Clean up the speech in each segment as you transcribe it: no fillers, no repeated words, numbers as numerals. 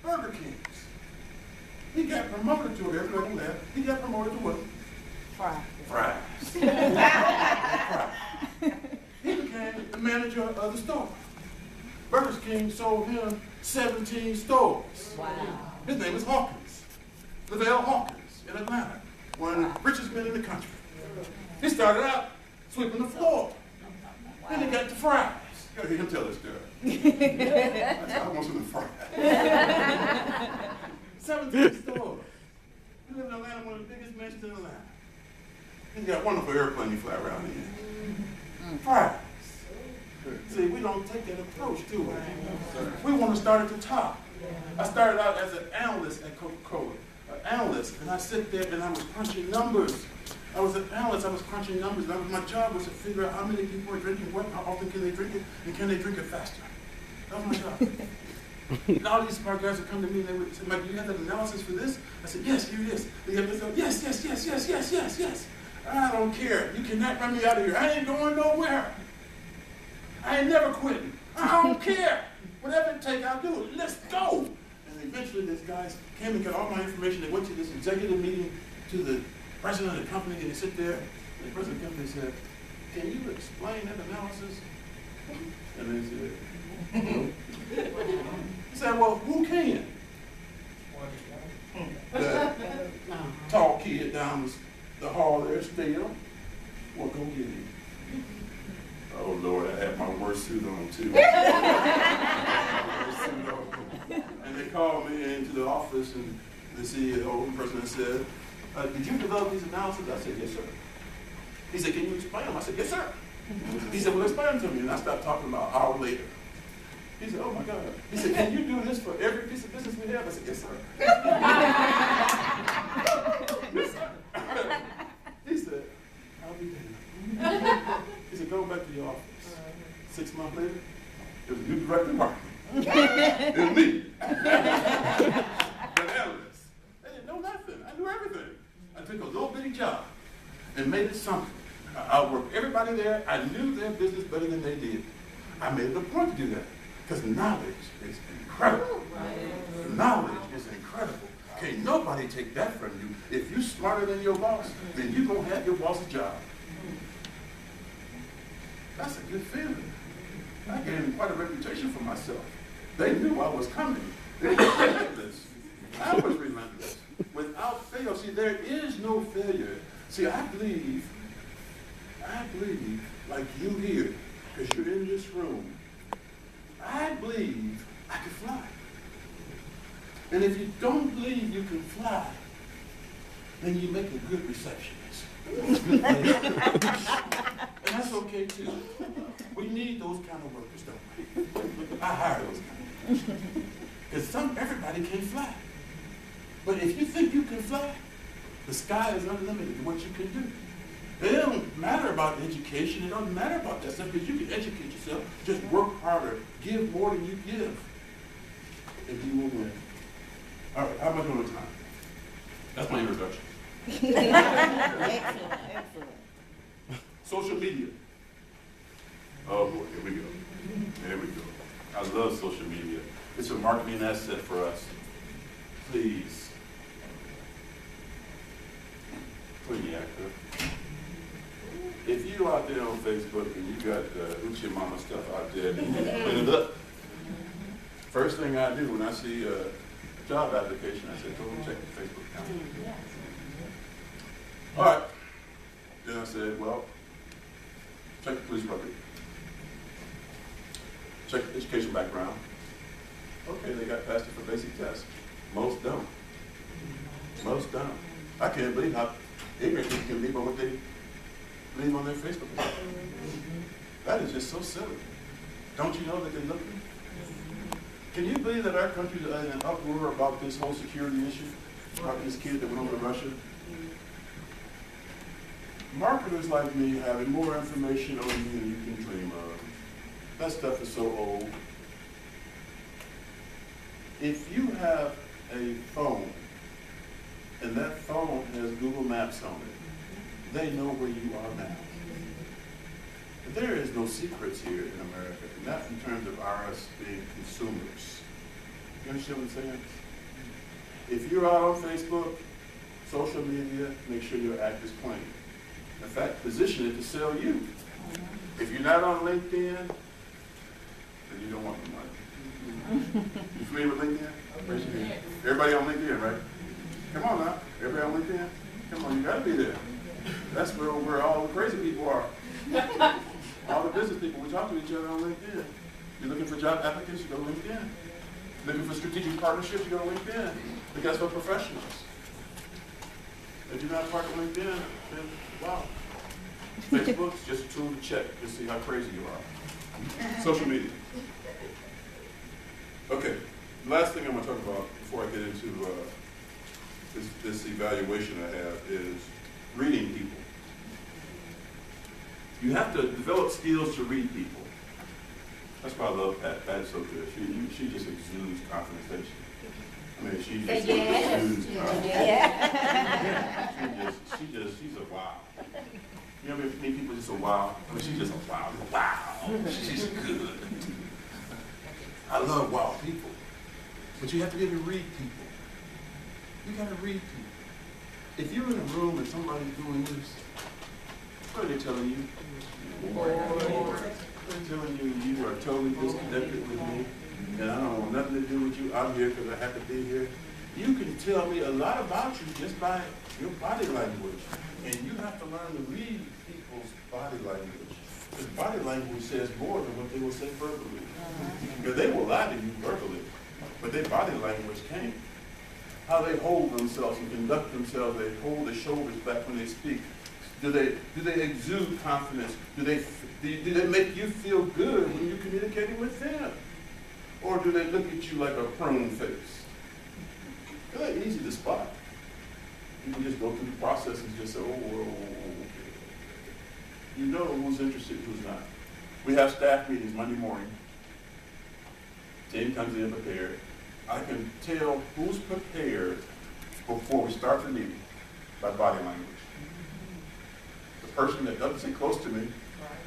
Burger Kings. He got promoted to it. Everybody left. He got promoted to what? Fries. He became the manager of the store. Burger King sold him 17 stores. Wow. His name is Hawkins. Lavelle Hawkins in Atlanta. One of the richest men in the country. He started out sweeping the floor. Then he got to fries. You gotta hear him tell this story. I want some of the fries. 17 stores. He lived in Atlanta, one of the biggest mansions in Atlanta. He's got a wonderful airplane you fly around in. Fries. See, we don't take that approach, do we? We want to start at the top. I started out as an analyst at Coca-Cola. An analyst, and I sit there and I was crunching numbers. I was an analyst, I was crunching numbers, and my job was to figure out how many people are drinking what, how often can they drink it, and can they drink it faster. That was my job. And all these smart guys would come to me and they would say, Mike, do you have that analysis for this? I said, yes, here it is. They have this, yes, yes, yes, yes, yes, yes, yes. I don't care. You cannot run me out of here. I ain't going nowhere. I ain't never quitting. I don't care. Whatever it takes, I'll do it. Let's go. And eventually these guys came and got all my information. They went to this executive meeting to the president of the company, and they sit there, and the president of the company said, can you explain that analysis? And they said, he said, well, who can? The tall kid down the hall there, Steele. Well, go get him. Oh, Lord, I had my worst suit on, too. And they called me into the office, and the CEO, the president said, did you develop these analyses? I said, yes, sir. He said, can you explain them? I said, yes, sir. He said, well, explain them to me. And I stopped talking about an hour later. He said, oh, my God. He said, can you do this for every piece of business we have? I said, yes, sir. Yes, sir. He said, I'll be damned. He said, go back to your office. 6 months later, it was a new director of marketing. It was me. The analyst. They didn't know nothing. I knew everything. I took a little bitty job and made it something. I worked everybody there. I knew their business better than they did. I made it a point to do that because knowledge is incredible. Knowledge is incredible. Can't nobody take that from you. If you're smarter than your boss, then you're going to have your boss's job. That's a good feeling. I gained quite a reputation for myself. They knew I was coming. They were relentless. I was relentless. Without fail, see, there is no failure. See, I believe, like you here, because you're in this room, I believe I can fly. And if you don't believe you can fly, then you make a good receptionist. And that's okay too. We need those kind of workers, don't we? I hire those kind of workers. Because everybody can't fly. But if you think you can fly, the sky is unlimited to what you can do. It don't matter about education. It doesn't matter about that stuff because you can educate yourself. Just work harder. Give more than you give. And you will win. All right, how am I doing on time? That's my introduction. Excellent. Social media. Oh boy, here we go. There we go. I love social media. It's a marketing asset for us. Please. Pretty active. If you out there on Facebook and you got Uchi Mama stuff out there, clean it up. First thing I do when I see a job application, I say, go and check the Facebook account. All right. Then I said, well, check the police record. Check the education background. Okay, they got past it for basic tests. Most don't. Most don't. I can't believe how ignorant people can be about what they believe on their Facebook account. That is just so silly. Don't you know that they're looking? Can you believe that our country is in an uproar about this whole security issue? About this kid that went over to Russia? Marketers like me having more information on you than you can dream of. That stuff is so old. If you have a phone, and that phone has Google Maps on it, they know where you are now. But there is no secrets here in America, and not in terms of us being consumers. You understand what I'm saying? If you're out on Facebook, social media, make sure your act is plain. In fact, position it to sell you. If you're not on LinkedIn, then you don't want the money. You familiar with LinkedIn? Raise your hand. Everybody on LinkedIn, right? Come on now. Everybody on LinkedIn? Come on, you gotta be there. That's where all the crazy people are. All the business people, we talk to each other on LinkedIn. You're looking for job applicants, you go to LinkedIn. Looking for strategic partnerships, you go to LinkedIn. Because for professionals. If you're not part of LinkedIn, then wow. Facebook's just a tool to check to see how crazy you are. Social media. Okay, last thing I'm going to talk about before I get into this evaluation I have is reading people. You have to develop skills to read people. That's why I love Pat. Pat's so good. She just exudes confidence, doesn't she? I mean, she just exudes confidence. She's a wow. You know how many people just a wow? I mean, she's just a wow. Wow. She's good. I love wow people. But you have to be able to read people. You got to read people. If you're in a room and somebody's doing this, what are they telling you? They're telling you you are totally disconnected with me, and I don't want nothing to do with you. I'm here because I have to be here. You can tell me a lot about you just by your body language. And you have to learn to read people's body language. Because body language says more than what they will say verbally. Because they will lie to you verbally, but their body language can't. How they hold themselves and conduct themselves, they hold their shoulders back when they speak. Do they exude confidence? Do they make you feel good when you're communicating with them? Or do they look at you like a prone face? They're easy to spot. You can just go through the process and just say, oh, okay. You know who's interested, who's not. We have staff meetings Monday morning. Team comes in prepared. I can tell who's prepared before we start the meeting by body language. The person that doesn't sit close to me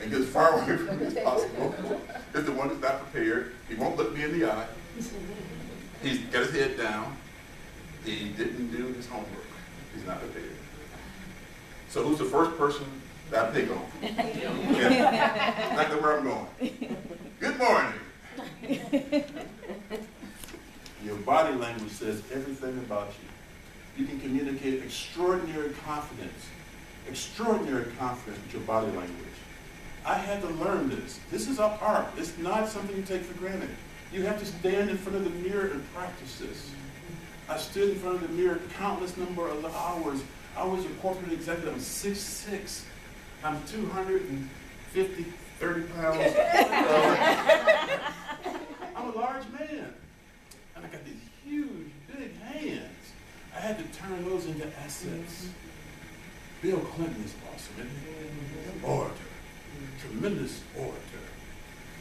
and gets far away from me as possible is the one that's not prepared. He won't look me in the eye. He's got his head down. He didn't do his homework. He's not prepared. So who's the first person that I pick on? Yeah. Exactly where I'm going. Good morning. Your body language says everything about you. You can communicate extraordinary confidence with your body language. I had to learn this. This is an art. It's not something you take for granted. You have to stand in front of the mirror and practice this. I stood in front of the mirror countless number of hours. I was a corporate executive. I'm 6'6". I'm 30 pounds. I'm a large man. And I got these huge, big hands. I had to turn those into assets. Bill Clinton is awesome, isn't he? Orator. Tremendous orator.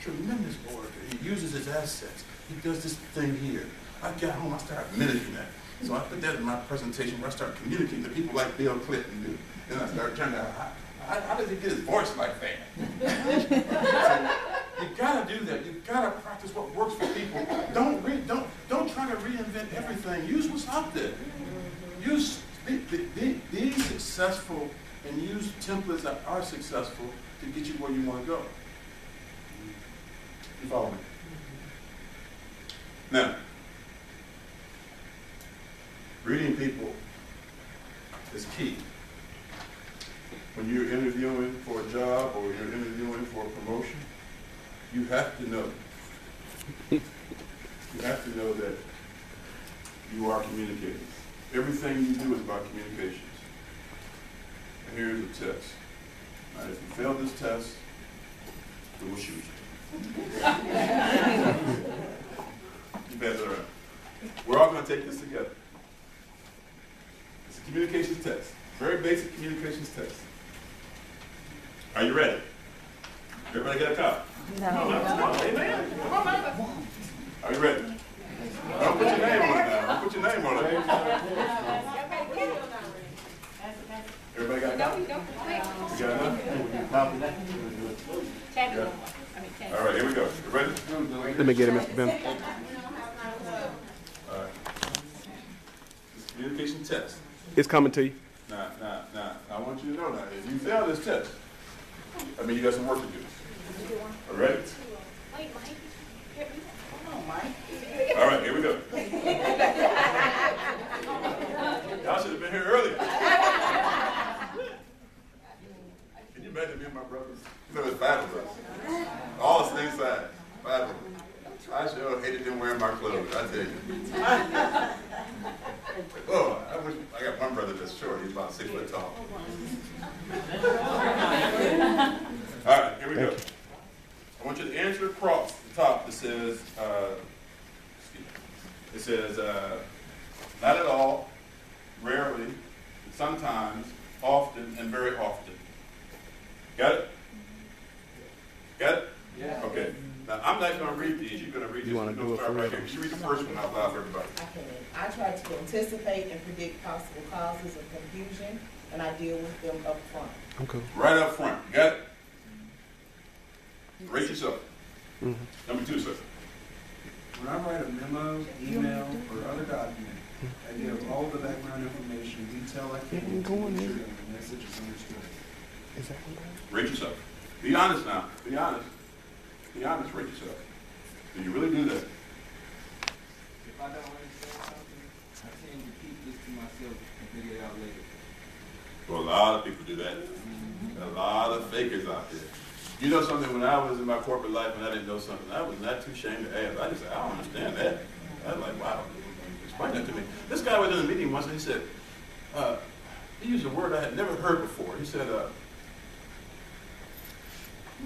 Tremendous orator. He uses his assets. He does this thing here. I got home, I started mimicking that. So I put that in my presentation where I started communicating to people like Bill Clinton do. And I started trying to, how does he get his voice like that? So you gotta do that. You gotta practice what works for people. Don't try to reinvent everything. Use what's out there. Be successful and use templates that are successful to get you where you want to go. You follow me? Now, reading people is key. When you're interviewing for a job or you're interviewing for a promotion, you have to know. You have to know that you are communicating. Everything you do is about communications. And here's a test. Now, if you fail this test, we will shoot you. You better learn. We're all going to take this together. It's a communications test. Very basic communications test. Are you ready? Everybody got a copy? No. Amen. Come on, man. Are you ready? Don't put your name on it now. Don't put your name on it. Everybody got a copy? You got enough? All right, here we go. You ready? Let me get it, Mr. Ben. some tests. It's coming to you. Now, I want you to know now, if you fail this test, I mean, you got some work to do. All right? Wait, Mike. Come on, Mike. All right, here we go. Y'all should have been here earlier. Can you imagine me and my brothers? You know, there's 5 of us. All the same side. 5 of them. I sure hated them wearing my clothes, I tell you. Oh, I got one brother that's short. He's about 6 foot tall. All right, here we go. I want you to answer across the top that says, not at all, rarely, sometimes, often, and very often. Got it? Got it? Yeah. Okay. Now, I'm not going to read these. You're going to read these. You want to do it start for right real? here. You read the first one out loud for everybody. I can. I try to anticipate and predict possible causes of confusion, and I deal with them up front. Okay. Right up front. You got it? Rate yourself. Mm-hmm. Number 2, sir. When I write a memo, email, or other document, I give all the background information, detail I can, to make sure that the message is understood. Exactly. Rate yourself. Be honest now. Be honest. Be honest. Rate yourself. Do you really do that? If I don't understand something, I tend to keep this to myself and figure it out later. Well, a lot of people do that. A lot of fakers out there. You know something, when I was in my corporate life and I didn't know something, I was not too ashamed to ask. I just said, I don't understand that. I was like, wow, explain that to me. This guy was in a meeting once and he said, he used a word I had never heard before. He said,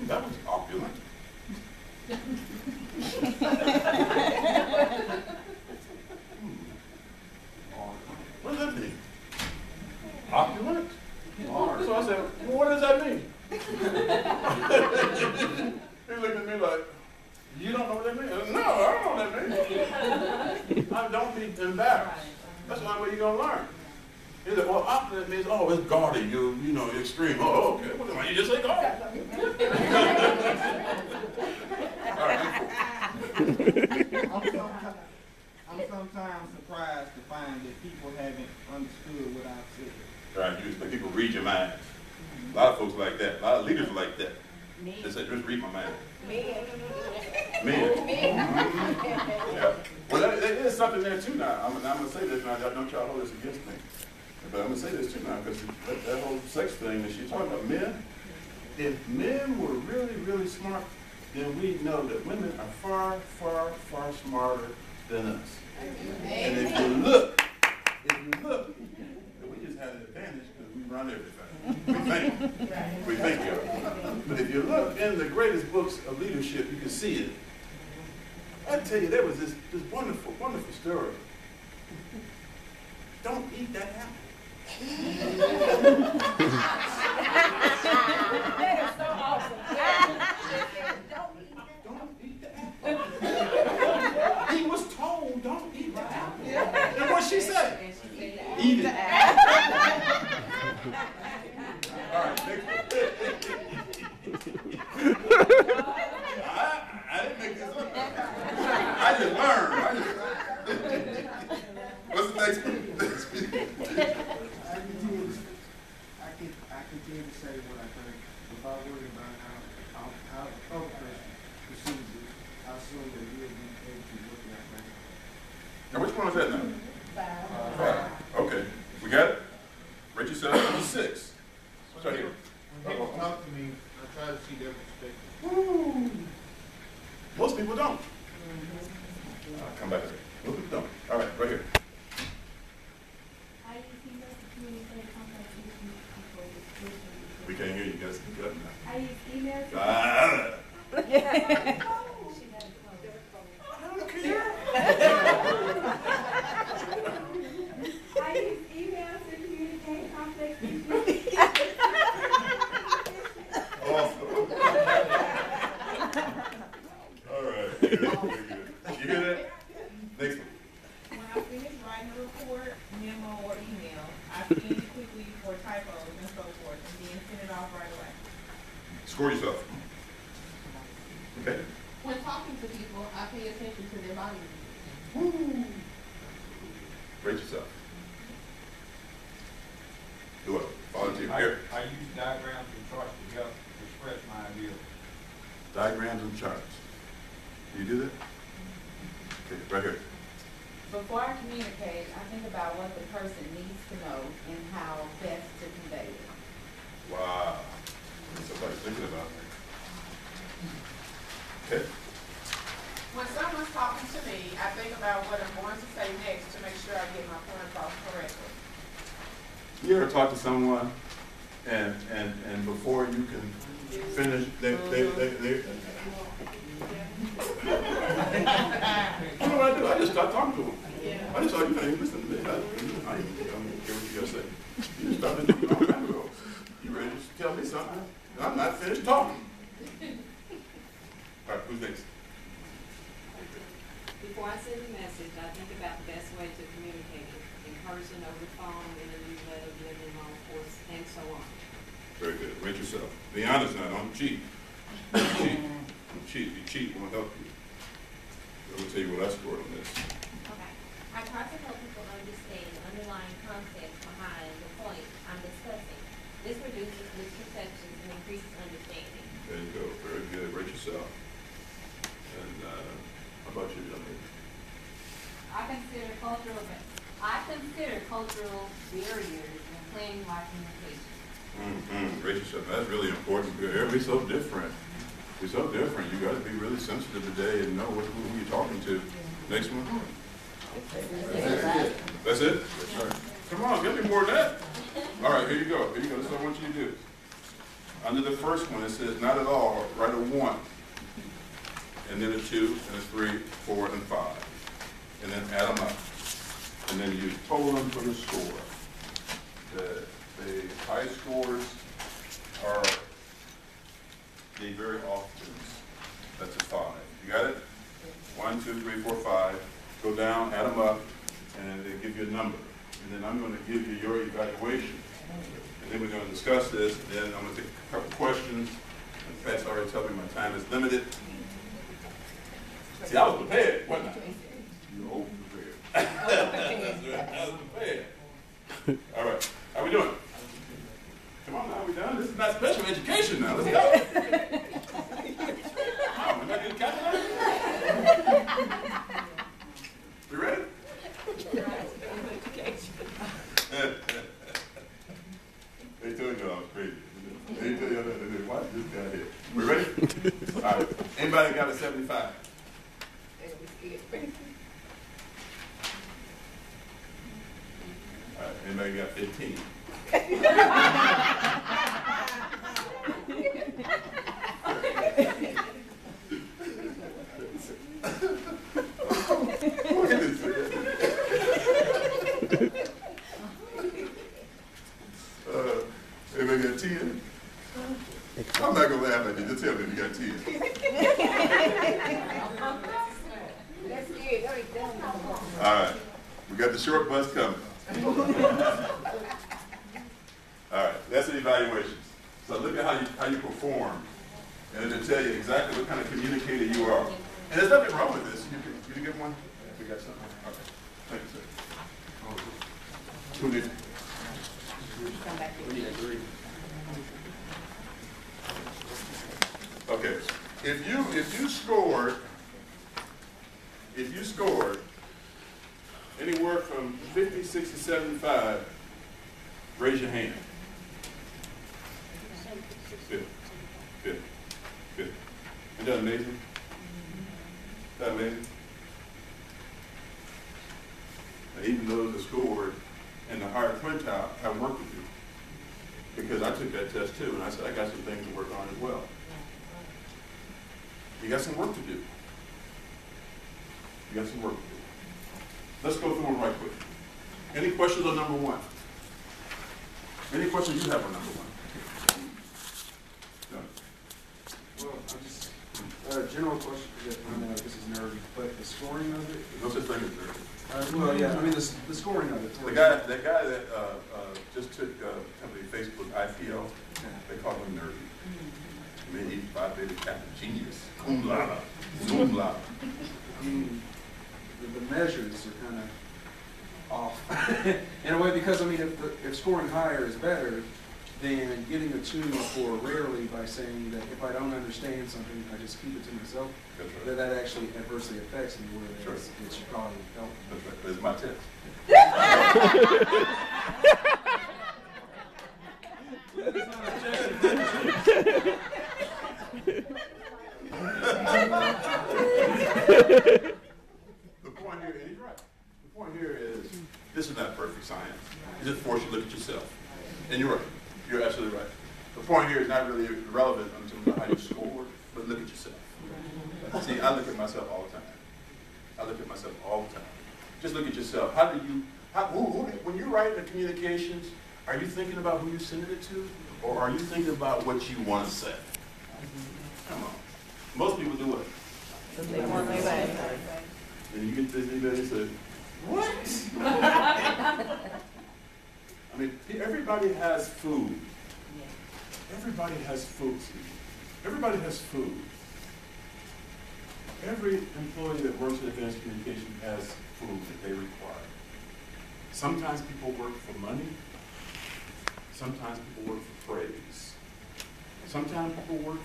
that was opulent. What does that mean? Opulent? So I said, well, what does that mean? He looked at me like, you don't know what that means? I said, no, I don't know what that means. Don't be embarrassed. That's the only way you're going to learn. He said, well, opulent means, oh, it's gaudy, you know, extreme. Oh, okay. Well, why you just say gaudy? All right. I'm sometimes surprised to find that people haven't understood what I've said. Right, you expect people to read your mind. A lot of folks like that. A lot of leaders are like that. They say, just read my mind. Men. Yeah. Well, there is something there too now. I'm going to say this now. Don't y'all hold this against me. But I'm going to say this too now because that whole sex thing that she's talking about, men, if men were really, really smart, then we know that women are far, far, far smarter than us. And if you look, we just have an advantage because we run everything. We think we are. But if you look in the greatest books of leadership, you can see it. I tell you, there was this wonderful, wonderful story. Don't eat that apple. That is so awesome. Don't eat the apple. He was told, don't eat the apple. And what she said? Eat it. All right, I didn't make this up. I just learned. What's the next one? I continue to say what I think without worrying about how the other person perceives it. I assume that you'll be able to look at that. Now, which one was that now? 5. Okay. We got it? Rate yourself number 6. What's right here? When people talk to me, I try to see their perspective. Woo. Most people don't. I'll come back to that. Most people don't. All right, right here. We can't hear you. You gotta speak up now. I use email. I don't care. I use email to communicate complex issues. Awesome. All right. Good. You hear that? Next one. When I finish writing a report, memo, or email, I scan it quickly for typos and so forth, and then send it off right away. Score yourself. Okay. When talking to people, I pay attention to their body language. Rate yourself. random charts. Do you do that? Okay, right here. Before I communicate, I think about what the person needs to know and how best to convey it. Wow. Somebody's thinking about that. Okay. When someone's talking to me, I think about what I'm going to say next to make sure I get my point across correctly. You ever talk to someone and before you can finish, they what do I do? I just start talking to them. I just thought, you ain't listening to me. I ain't gonna hear what you gotta say. You just started thinking all time ago. You ready to tell me something? And I'm not finished talking. All right, who's next? Before I send a message, I think about the best way to communicate it, in person, over the phone, in a newsletter, delivery, of course, and so on. Very good. Rate yourself. Be honest now. Don't cheat. Don't cheat. Don't cheat. If you cheat, it won't help you. I'm going to tell you what I scored on this. Okay. I try to help people understand the underlying context behind the point I'm discussing. This reduces misconceptions and increases understanding. There you go. Very good. Rate yourself. And how about you, young lady? I consider cultural barriers in planning my communication. Rate yourself. That's really important. Everybody's so different. We're so different. You got to be really sensitive today and know who you're talking to. Next one. That's it? All right. Come on, give me more than that. All right, here you go. Here you go. This is what I want you to do. Under the first one, it says, not at all, write a 1. And then a 2, and a 3, 4, and 5. And then add them up. And then you total them for the score. The high scores are the very often. That's a 5. You got it? 1, 2, 3, 4, 5. Go down, add them up, and they give you a number. And then I'm going to give you your evaluation. And then we're going to discuss this. And then I'm going to take a couple questions. And Pat's already told me my time is limited. See, I was prepared, wasn't I? You were over-prepared. I was prepared. All right. How we doing? Come on now, we done? This is not special education now. Let's go. Oh, we're not getting calculated? You ready? They told you I was crazy. They tell you, watch this guy here. We ready? All right. Anybody got a 75? All right. Anybody got 15? Anybody got 10? I'm not going to laugh at you. Just tell me if you got 10. All right. We got the short bus coming. All right. That's the evaluations. So look at how you perform. And it'll tell you exactly what kind of communicator you are. And there's nothing wrong with this. You get one? We got something? Okay. Thank you, sir. Who did? Okay. If you scored anywhere from 50, 60, 75, raise your hand. Good. Good. Good. Isn't that amazing? Isn't that amazing? Now, even those that scored in the higher quintile have work to do. Because I took that test too, and I said, I got some things to work on as well. You got some work to do. You got some work to do. Let's go through them right quick. Any questions on number 1? Any questions you have on number 1? No. Well, I'm just, general question, because I know this is nerdy, but the scoring of it? There's no such thing as nerdy. Well, yeah, I mean, the scoring of it. The guy that just took company Facebook IPO, they call him nerdy. Man, he's 5 baby Captain Genius. Cum laude. Cum laude. I mean, the measures are kind of off in a way, because I mean, if scoring higher is better, than getting a tune for rarely by saying that if I don't understand something, I just keep it to myself. That's right. That actually adversely affects me, whereas Sure. it should probably help. That's right. That's my test. The point here, and he's right. The point here is, this is not perfect science. It just forces you to look at yourself. And you're right. You're absolutely right. The point here is not really relevant until how you score, but look at yourself. See, I look at myself all the time. I look at myself all the time. Just look at yourself. How do you, when you write the communications, are you thinking about who you sending it to? Or are you thinking about what you want to say? Come on. Most people do it. They want their back. And you get this email and say, what? I mean, everybody has food. Everybody has food. Everybody has food. Every employee that works in advanced communication has food that they require. Sometimes people work for money. Sometimes people work for praise. Sometimes people work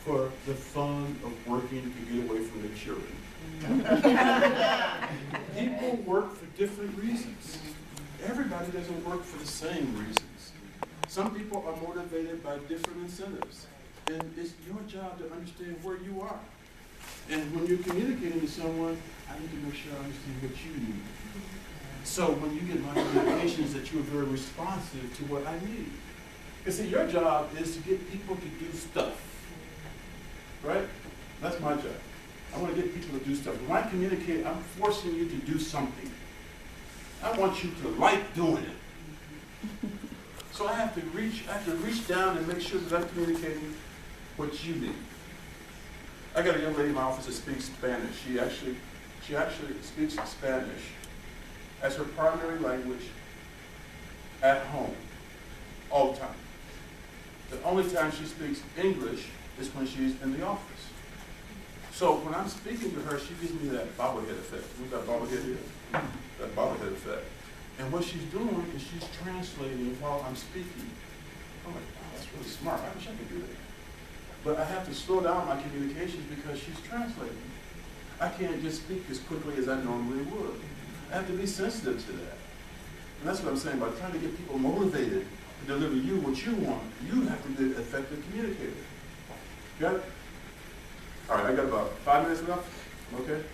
for the fun of working to get away from their children. People work for different reasons. Everybody doesn't work for the same reasons. Some people are motivated by different incentives. And it's your job to understand where you are. And when you're communicating to someone, I need to make sure I understand what you need. So when you get my communications, that you are very responsive to what I need. Because see, your job is to get people to do stuff. Right? That's my job. I want to get people to do stuff. When I communicate, I'm forcing you to do something. I want you to like doing it. So I have to reach down and make sure that I'm communicating what you need. I got a young lady in my office that speaks Spanish. She actually speaks Spanish as her primary language at home all the time. The only time she speaks English is when she's in the office. So when I'm speaking to her, she gives me that bobblehead effect. What's that bobblehead is? That bobblehead effect. And what she's doing is she's translating while I'm speaking. I'm like, wow, that's really smart. I wish I could do that. But I have to slow down my communications because she's translating. I can't just speak as quickly as I normally would. I have to be sensitive to that. And that's what I'm saying, by trying to get people motivated to deliver you what you want, you have to be an effective communicator. Got it? All right, I got about 5 minutes left. Okay?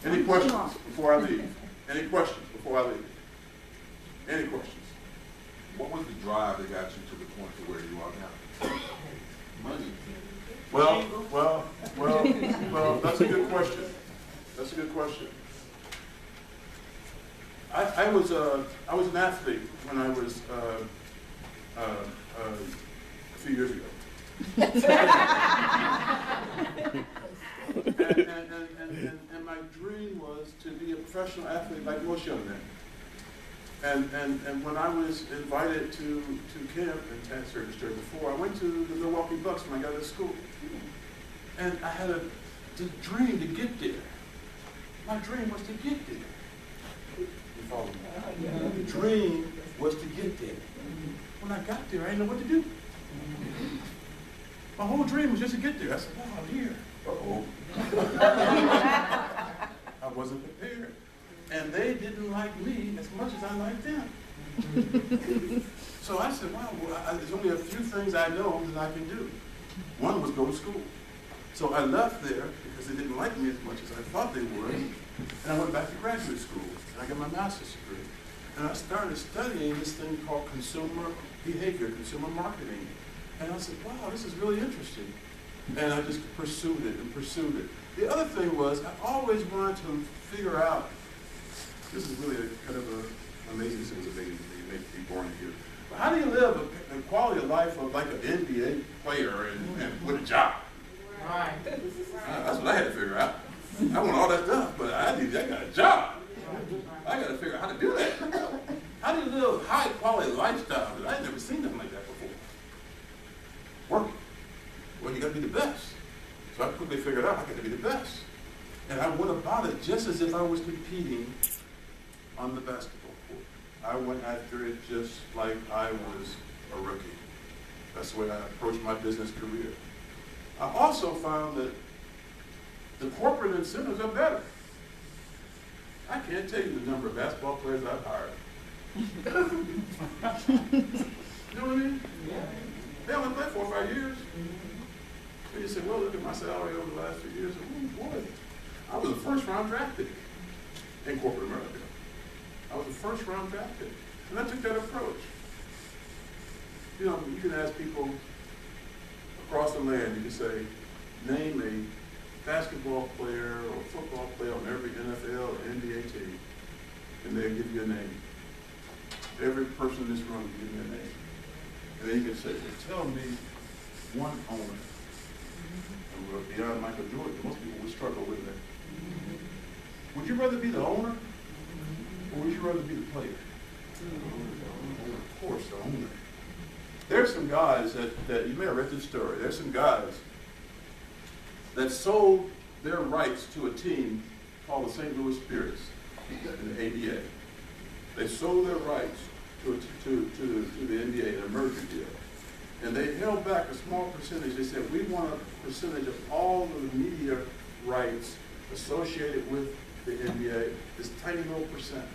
Any questions before I leave? Any questions before I leave? Any questions? What was the drive that got you to the point to where you are now? Money. Well, that's a good question. That's a good question. I was an athlete when I was a few years ago. and my dream was to be a professional athlete like most young men. And when I was invited to camp, and Tad shared the story before, I went to the Milwaukee Bucks when I got to school. And I had the dream to get there. My dream was to get there. You follow me? The dream was to get there. When I got there, I didn't know what to do. My whole dream was just to get there. I said, wow, I'm here. Uh-oh. I wasn't prepared. And they didn't like me as much as I liked them. So I said, wow, there's only a few things I know that I can do. One was go to school. So I left there because they didn't like me as much as I thought they would. And I went back to graduate school. And I got my master's degree. And I started studying this thing called consumer behavior, consumer marketing. And I said, wow, this is really interesting. And I just pursued it and pursued it. The other thing was, I always wanted to figure out, this is really kind of an amazing, this was amazing, you may be born here. But how do you live a quality of life of like an NBA player and with a job? Right. That's what I had to figure out. I want all that stuff, but I got a job. I got to figure out how to do that. How do you live a high quality lifestyle? I had never seen nothing like that before. Working. Well, you got to be the best. So I quickly figured out I got to be the best. And I went about it just as if I was competing on the basketball court. I went after it just like I was a rookie. That's the way I approach my business career. I also found that the corporate incentives are better. I can't tell you the number of basketball players I've hired. You know what I mean? Yeah. They only play 4 or 5 years. And you say, well, look at my salary over the last few years. Oh, boy, I was a first-round draft pick in corporate America. I was a first-round draft pick. And I took that approach. You know, you can ask people across the land, you can say, name a basketball player or football player on every NFL or NBA team, and they'll give you a name. Every person in this room will give me a name. And then you can say, well, tell me one owner. And we're beyond Michael Jordan. Most people would struggle with that. Would you rather be the owner, or would you rather be the player? Of course, the owner. There's some guys that you may have read this story. There's some guys that sold their rights to a team called the St. Louis Spirits in the ABA. They sold their rights to the NBA in a merger deal. And they held back a small percentage. They said, we want a percentage of all of the media rights associated with the NBA, this tiny little percent.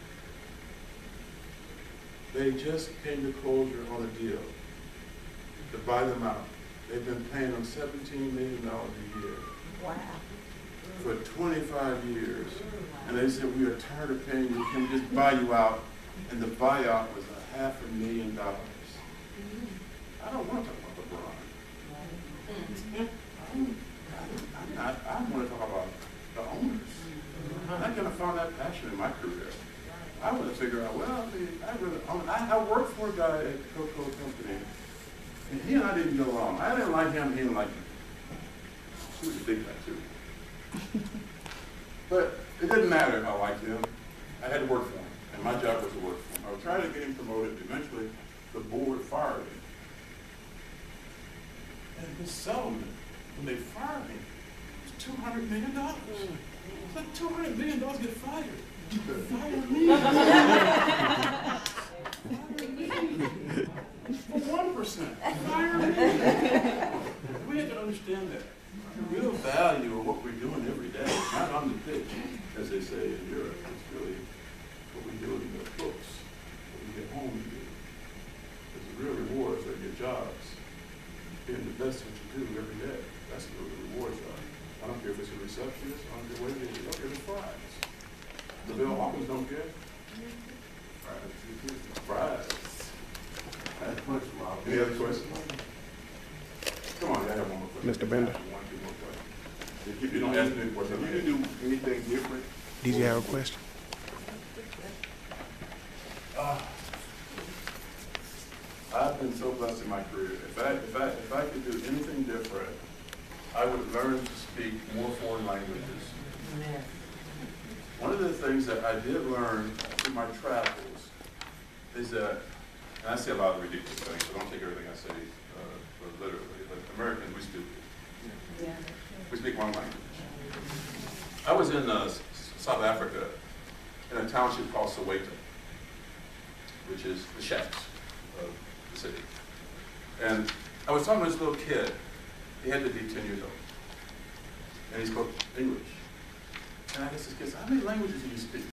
They just came to closure on a deal to buy them out. They've been paying them $17 million a year. Wow. For 25 years. And they said, we are tired of paying you. Can we just buy you out? And the buyout was $500,000. I don't want to talk about LeBron. I want to talk about the owners. I'm not going to find that passion in my career. I want to figure out, well, I worked for a guy at the Coca-Cola company, and he and I didn't get along. I didn't like him, he didn't like me. He was a big guy, too. But it didn't matter if I liked him. I had to work for him, and my job was to work for him. I was trying to get him promoted. Eventually, the board fired him. And his settlement, when they fired him, was $200 million. It's like $200 million get fired. Fire me. For 1%. Fire me. We have to understand that. The real value of what we're doing every day, not on the pitch, as they say in Europe. It's really what we do in the books, what we get home to do. Because the real rewards are your jobs. Being the best at what you do every day. That's what the rewards are. I don't care if it's a receptionist, I don't care what it is, I don't care if it's fries. The Bill Hawkins don't care? Fries. Any other questions? Come on, I have one more question. Mr. Bender. If you don't ask me any questions, you do anything different? Did you have a question? I've been so blessed in my career. If I could do anything different, I would learn to speak more foreign languages. One of the things that I did learn through my travels is that, and I say a lot of ridiculous things, so don't take everything I say literally, but Americans, we stupid. Yeah. We speak one language. I was in South Africa in a township called Soweto, which is the shacks of the city. And I was talking to this little kid. He had to be 10 years old. And he spoke English. And I asked this kid, how many languages do you speak?